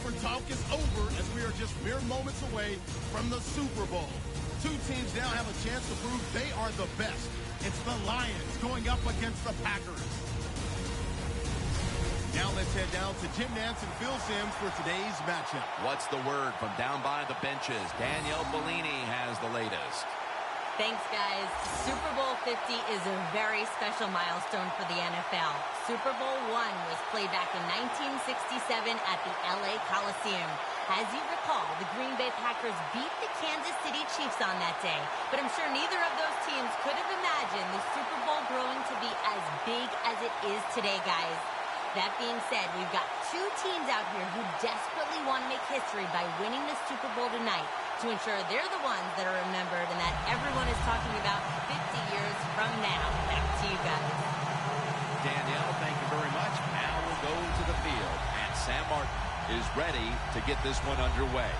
for talk is over as we are just mere moments away from the Super Bowl. Two teams now have a chance to prove they are the best. It's the Lions going up against the Packers. Now let's head down to Jim Nance and Phil Simms for today's matchup. What's the word from down by the benches? Danielle Bellini has the latest. Thanks, guys. Super Bowl 50 is a very special milestone for the NFL. Super Bowl I was played back in 1967 at the LA Coliseum. As you recall, the Green Bay Packers beat the Kansas City Chiefs on that day. But I'm sure neither of those teams could have imagined the Super Bowl growing to be as big as it is today, guys. That being said, we've got two teams out here who desperately want to make history by winning the Super Bowl tonight to ensure they're the ones that are remembered and that everyone is talking about 50 years from now. Back to you guys. Danielle, thank you very much. Now we'll go to the field, and Sam Martin is ready to get this one underway.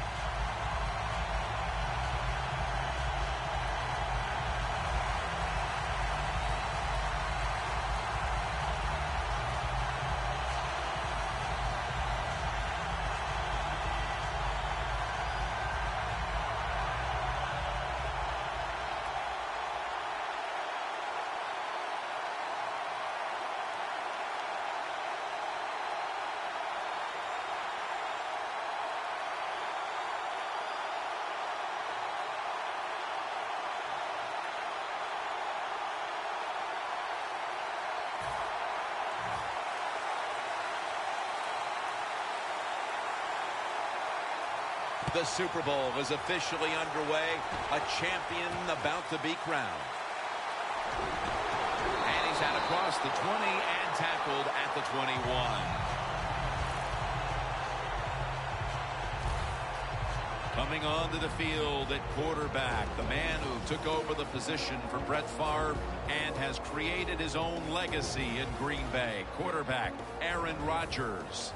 The Super Bowl is officially underway. A champion about to be crowned. And he's out across the 20 and tackled at the 21. Coming onto the field at quarterback, the man who took over the position for Brett Favre and has created his own legacy in Green Bay. Quarterback Aaron Rodgers.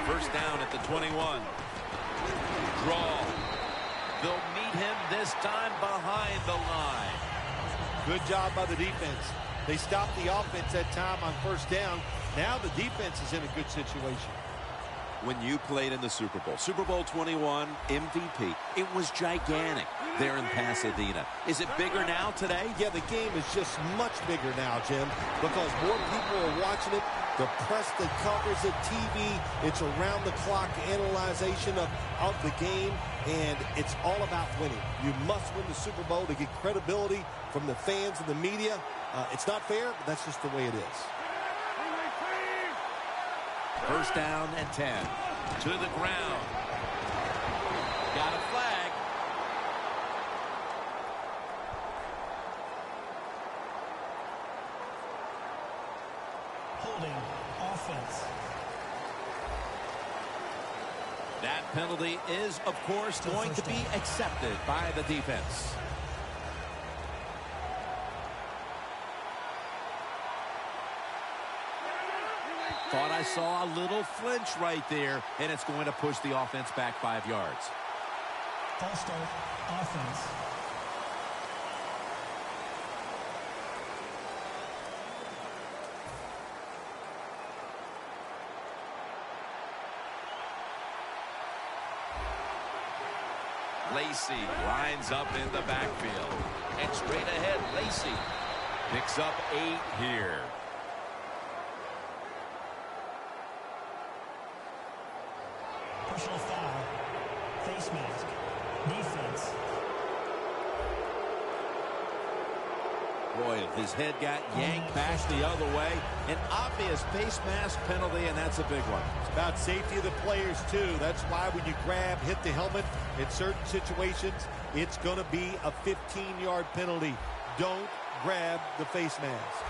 First down at the 21. Draw. They'll meet him this time behind the line. Good job by the defense. They stopped the offense that time on first down. Now the defense is in a good situation. When you played in the Super Bowl 21 MVP, it was gigantic there in Pasadena. Is it bigger now today? Yeah, the game is just much bigger now, Jim, because more people are watching it. The press that covers it, TV, it's around-the-clock analyzation of the game, and it's all about winning. You must win the Super Bowl to get credibility from the fans and the media. It's not fair, but that's just the way it is. First down and 10. To the ground. Got a flag. Holding offense. That penalty is, of course, going to be accepted by the defense. Thought I saw a little flinch right there, and it's going to push the offense back 5 yards. False start, offense. Lacey lines up in the backfield. And straight ahead, Lacey picks up 8 here. Personal foul. Face mask. Defense. Boy, his head got yanked back the other way. An obvious face mask penalty, and that's a big one. It's about safety of the players, too. That's why when you grab, hit the helmet, in certain situations, it's going to be a 15-yard penalty. Don't grab the face mask.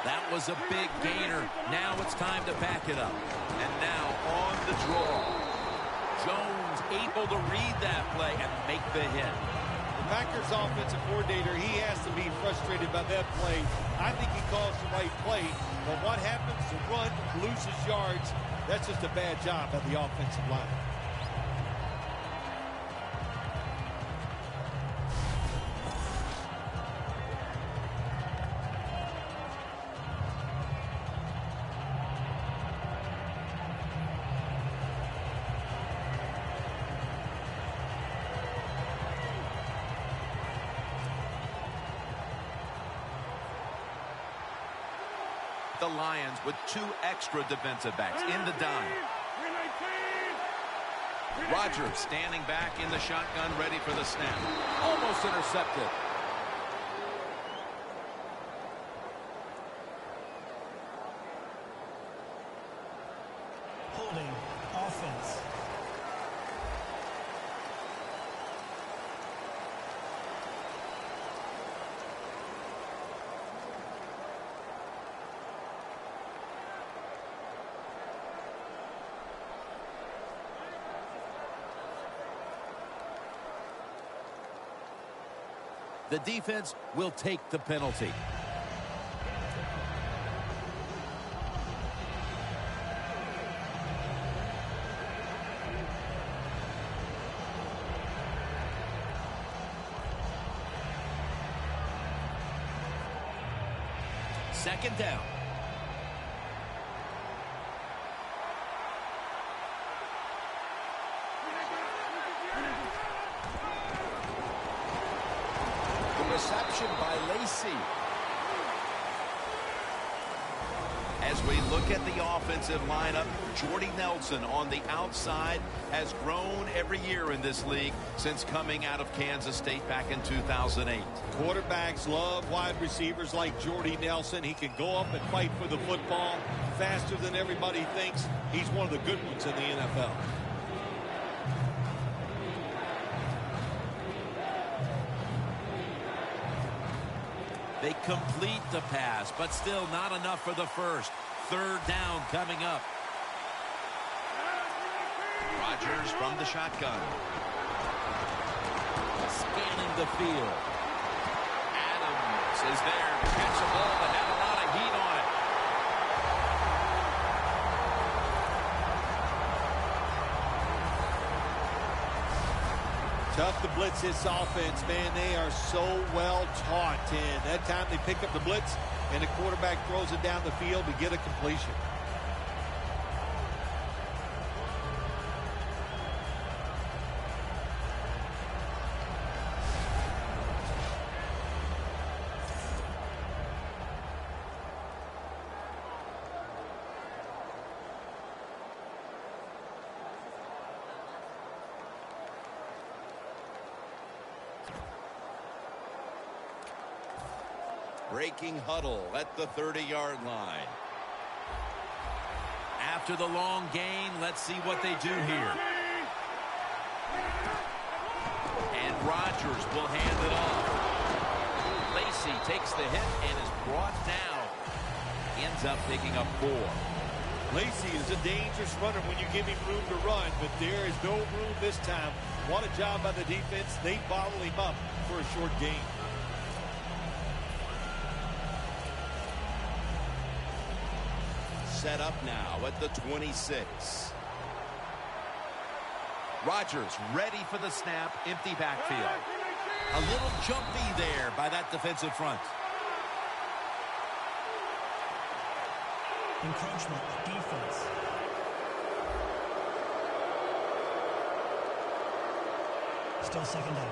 That was a big gainer. Now it's time to back it up. And now on the draw. Jones able to read that play and make the hit. The Packers offensive coordinator, he has to be frustrated by that play. I think he calls the right play. But what happens? The run loses yards. That's just a bad job by the offensive line. the Lions with 2 extra defensive backs in the dime. Rodgers standing back in the shotgun, ready for the snap. Almost intercepted. Holding offense. The defense will take the penalty. Second down. Reception by Lacy. As we look at the offensive lineup, Jordy Nelson on the outside has grown every year in this league since coming out of Kansas State back in 2008. Quarterbacks love wide receivers like Jordy Nelson. He can go up and fight for the football faster than everybody thinks. He's one of the good ones in the NFL. They complete the pass, but still not enough for the first. Third down coming up. Rodgers from the shotgun. Scanning the field. Adams is there to catch the ball that had a lot of heat on it. Tough to blitz this offense, man. They are so well taught. And that time they pick up the blitz, and the quarterback throws it down the field to get a completion. Breaking huddle at the 30-yard line. After the long gain, let's see what they do here. And Rodgers will hand it off. Lacy takes the hit and is brought down. Ends up picking up 4. Lacy is a dangerous runner when you give him room to run, but there is no room this time. What a job by the defense. They bottle him up for a short gain. Set up now at the 26. Rodgers ready for the snap, empty backfield. A little jumpy there by that defensive front. Encroachment, defense. Still second down.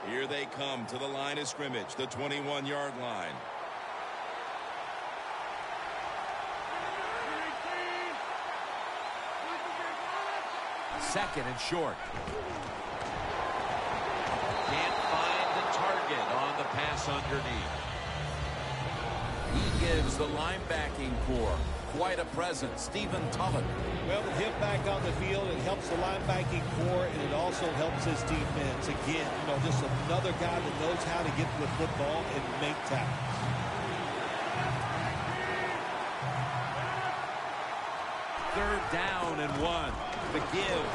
Here they come to the line of scrimmage, the 21-yard line. Second and short. Can't find the target on the pass underneath. He gives the linebacking core quite a presence. Stephen Tulloch. Well, with him back on the field, it helps the linebacking core, and it also helps his defense. Again, just another guy that knows how to get to the football and make tackles. Third down and 1. The give.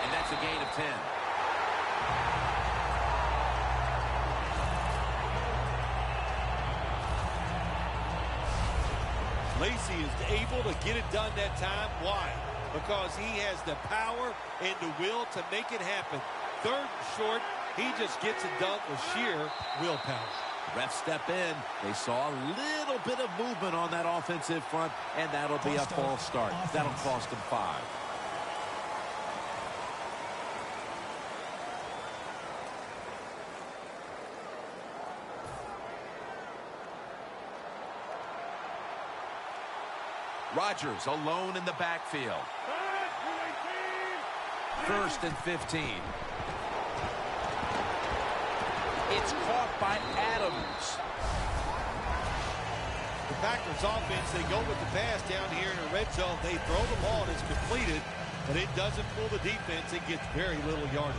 And that's a gain of 10. Lacy is able to get it done that time. Why? Because he has the power and the will to make it happen. Third and short, he just gets it done with sheer willpower. Refs step in. They saw a little bit of movement on that offensive front, and that'll be a false start. That'll cost them 5. Rodgers alone in the backfield. 1st and 15. It's caught by Adams. The Packers offense, they go with the pass down here in the red zone. They throw the ball and it's completed, but it doesn't fool the defense. It gets very little yardage.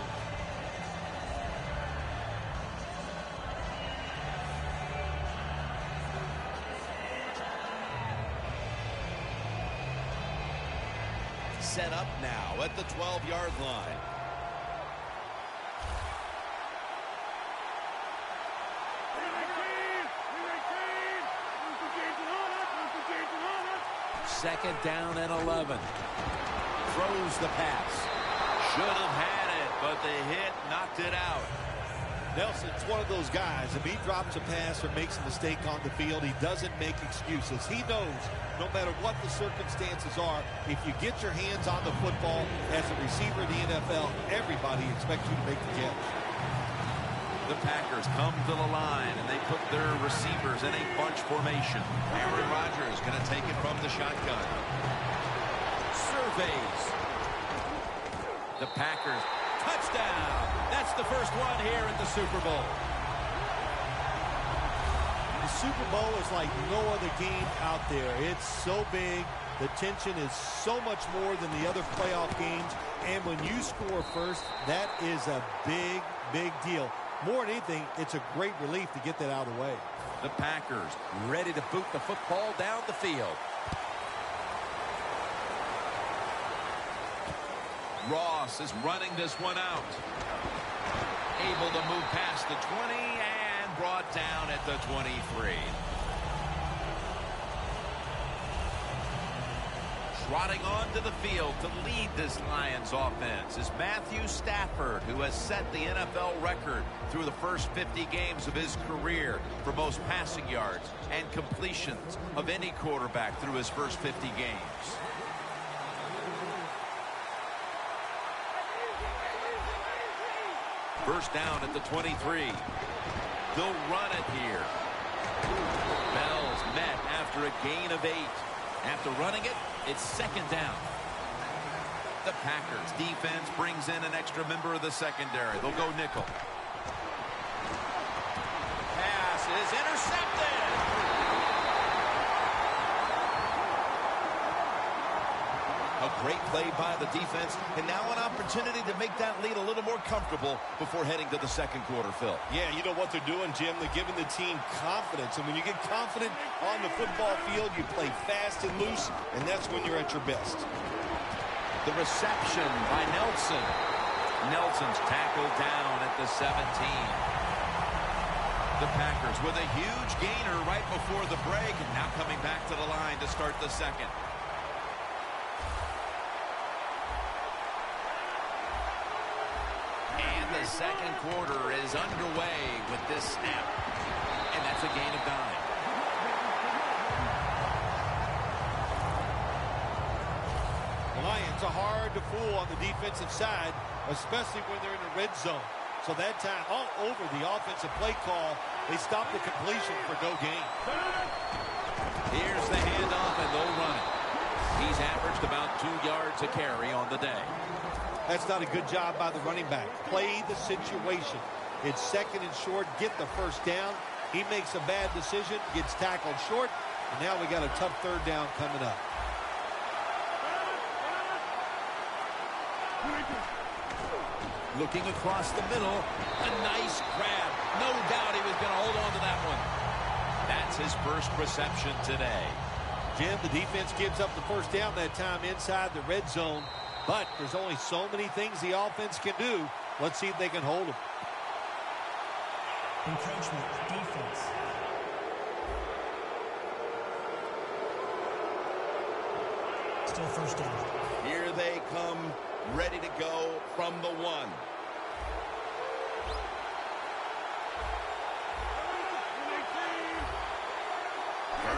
Set up now at the 12-yard line. Second down and 11. Throws the pass. Should have had it, but the hit knocked it out. Nelson's one of those guys. If he drops a pass or makes a mistake on the field, he doesn't make excuses. He knows no matter what the circumstances are, if you get your hands on the football as a receiver in the NFL, everybody expects you to make the catch. The Packers come to the line, and they put their receivers in a bunch formation. Aaron Rodgers going to take it from the shotgun. Surveys. The Packers. Touchdown. That's the first one here at the Super Bowl. The Super Bowl is like no other game out there. It's so big. The tension is so much more than the other playoff games. And when you score first, that is a big, big deal. More than anything, it's a great relief to get that out of the way. The Packers ready to boot the football down the field. Ross is running this one out. Able to move past the 20 and brought down at the 23. Trotting onto the field to lead this Lions offense is Matthew Stafford, who has set the NFL record through the first 50 games of his career for most passing yards and completions of any quarterback through his first 50 games. First down at the 23. They'll run it here. Bell's met after a gain of 8. After running it, it's second down. The Packers defense brings in an extra member of the secondary. They'll go nickel. Pass is intercepted. A great play by the defense, and now an opportunity to make that lead a little more comfortable before heading to the second quarter, Phil. Yeah, you know what they're doing, Jim? They're giving the team confidence, and when you get confident on the football field, you play fast and loose, and that's when you're at your best. The reception by Nelson. Nelson's tackled down at the 17. The Packers with a huge gainer right before the break, and now coming back to the line to start the second. The second quarter is underway with this snap, and that's a gain of 9. The Lions are hard to fool on the defensive side, especially when they're in the red zone. So that time, all over the offensive play call, they stop the completion for no gain. Here's the handoff, and they'll run it. He's averaged about 2 yards a carry on the day. That's not a good job by the running back. Play the situation. It's second and short. Get the first down. He makes a bad decision, gets tackled short, and now we got a tough third down coming up. Looking across the middle, a nice grab. No doubt he was going to hold on to that one. That's his first reception today. Jim, the defense gives up the first down that time inside the red zone. But there's only so many things the offense can do. Let's see if they can hold them. Encroachment, defense. Still first down. Here they come, ready to go from the 1.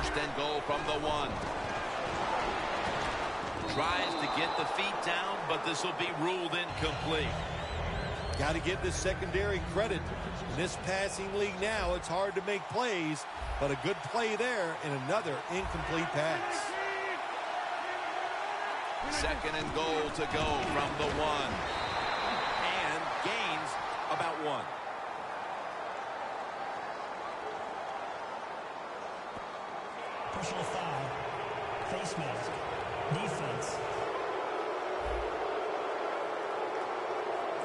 First and goal from the 1. Tries to get the feet down, but this will be ruled incomplete. Got to give this secondary credit. In this passing league now, it's hard to make plays, but a good play there and another incomplete pass. Second and goal to go from the 1. And gains about 1. Personal foul. Face mask. Defense.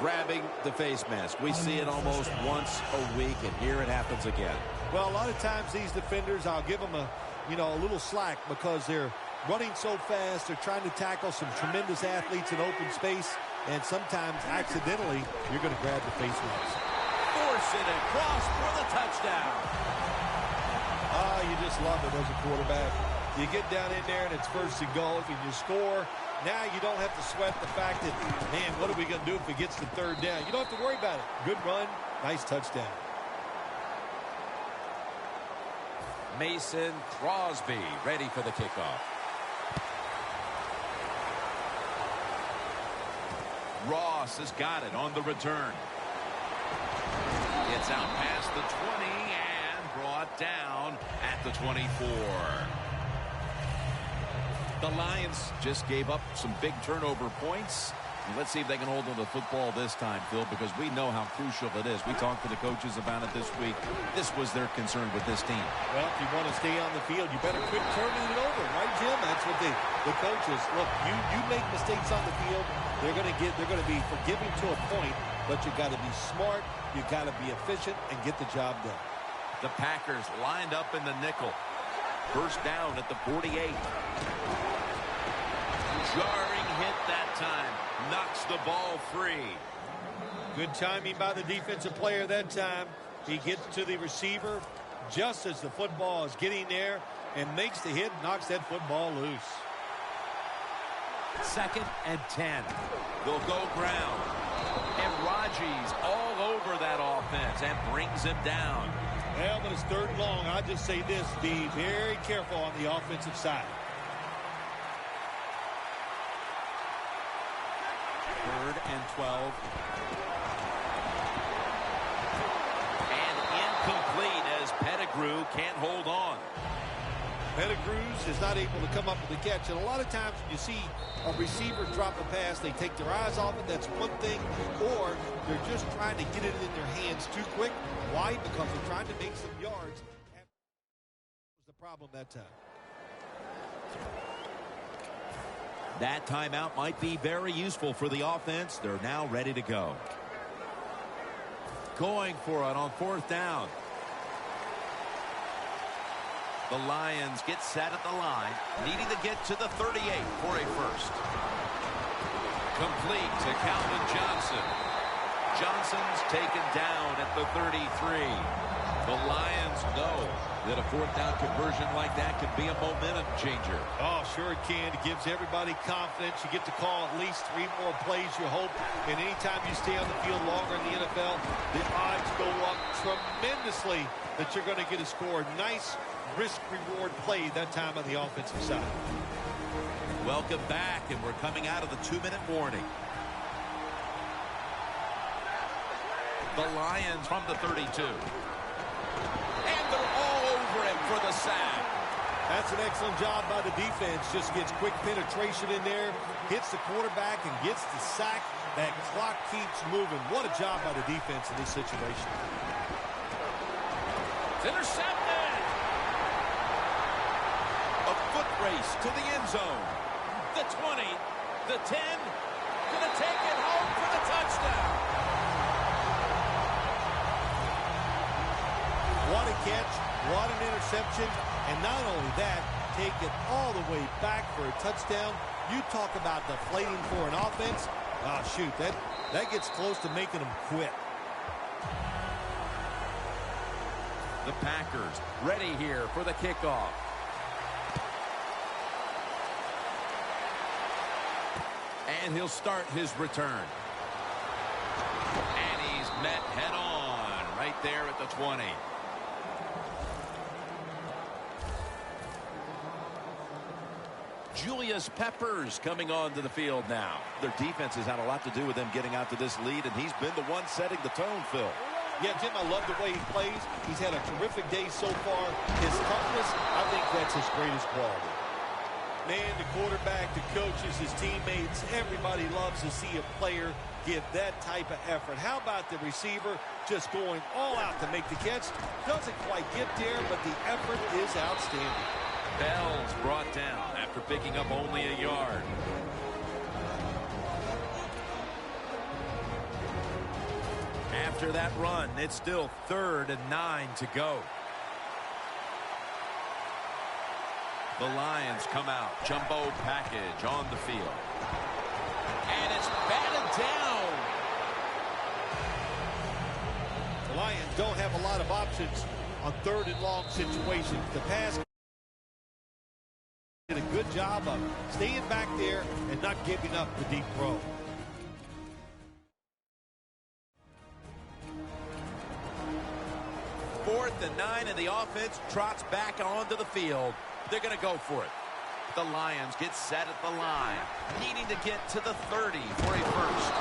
Grabbing the face mask. We see it almost once a week, and here it happens again. Well, a lot of times these defenders, I'll give them a little slack because they're running so fast. They're trying to tackle some tremendous athletes in open space, and sometimes accidentally you're going to grab the face mask. Force it across for the touchdown. Ah, you just love it as a quarterback. You get down in there and it's first and goal and you score. Now you don't have to sweat the fact that, man, what are we going to do if it gets to third down? You don't have to worry about it. Good run, nice touchdown. Mason Crosby ready for the kickoff. Ross has got it on the return. It's out past the 20 and brought down at the 24. The Lions just gave up some big turnover points. Let's see if they can hold on to the football this time, Phil, because we know how crucial it is. We talked to the coaches about it this week. This was their concern with this team. Well, if you want to stay on the field, you better quit turning it over, right, Jim? That's what the coaches look. You make mistakes on the field, they're going to be forgiving to a point, but you got to be smart, you got to be efficient, and get the job done. The Packers lined up in the nickel. First down at the 48. Jarring hit that time. Knocks the ball free. Good timing by the defensive player that time. He gets to the receiver just as the football is getting there and makes the hit, knocks that football loose. Second and 10. They'll go ground. And Raji's all over that offense and brings him down. Well, but it's third and long. I just say this, be very careful on the offensive side. Third and 12. And incomplete as Pettigrew can't hold on. Pettigrews is not able to come up with the catch. And a lot of times when you see a receiver drop a pass, they take their eyes off it. That's one thing. Or they're just trying to get it in their hands too quick. Why? Because they're trying to make some yards. That was the problem that time. That timeout might be very useful for the offense. They're now ready to go. Going for it on fourth down. The Lions get set at the line, needing to get to the 38 for a first. Complete to Calvin Johnson. Johnson's taken down at the 33. The Lions know that a fourth down conversion like that could be a momentum changer. Oh, sure it can. It gives everybody confidence. You get to call at least 3 more plays, you hope. And anytime you stay on the field longer in the NFL, the odds go up tremendously that you're going to get a score. Nice risk-reward play that time on the offensive side. Welcome back, and we're coming out of the 2-minute warning. The Lions from the 32. And they're all over him for the sack. That's an excellent job by the defense. Just gets quick penetration in there, hits the quarterback, and gets the sack. That clock keeps moving. What a job by the defense in this situation. It's intercepted. A foot race to the end zone. The 20, the 10, gonna take it home for the touchdown. What a catch, what an interception, and not only that, take it all the way back for a touchdown. You talk about deflating for an offense. Oh, shoot, that gets close to making them quit. The Packers ready here for the kickoff. And he'll start his return. And he's met head on right there at the 20. Julius Peppers coming onto the field now. Their defense has had a lot to do with them getting out to this lead, and he's been the one setting the tone, Phil. Yeah, Jim, I love the way he plays. He's had a terrific day so far. His toughness, I think that's his greatest quality. Man, the quarterback, the coaches, his teammates, everybody loves to see a player give that type of effort. How about the receiver just going all out to make the catch? Doesn't quite get there, but the effort is outstanding. Bell's brought down after picking up only a yard. After that run, it's still 3rd and 9 to go. The Lions come out. Jumbo package on the field. And it's batted down. The Lions don't have a lot of options on 3rd and long situations. The pass did a good job of staying back there and not giving up the deep throw. Fourth and 9, and the offense trots back onto the field. They're going to go for it. The Lions get set at the line, needing to get to the 30 for a first.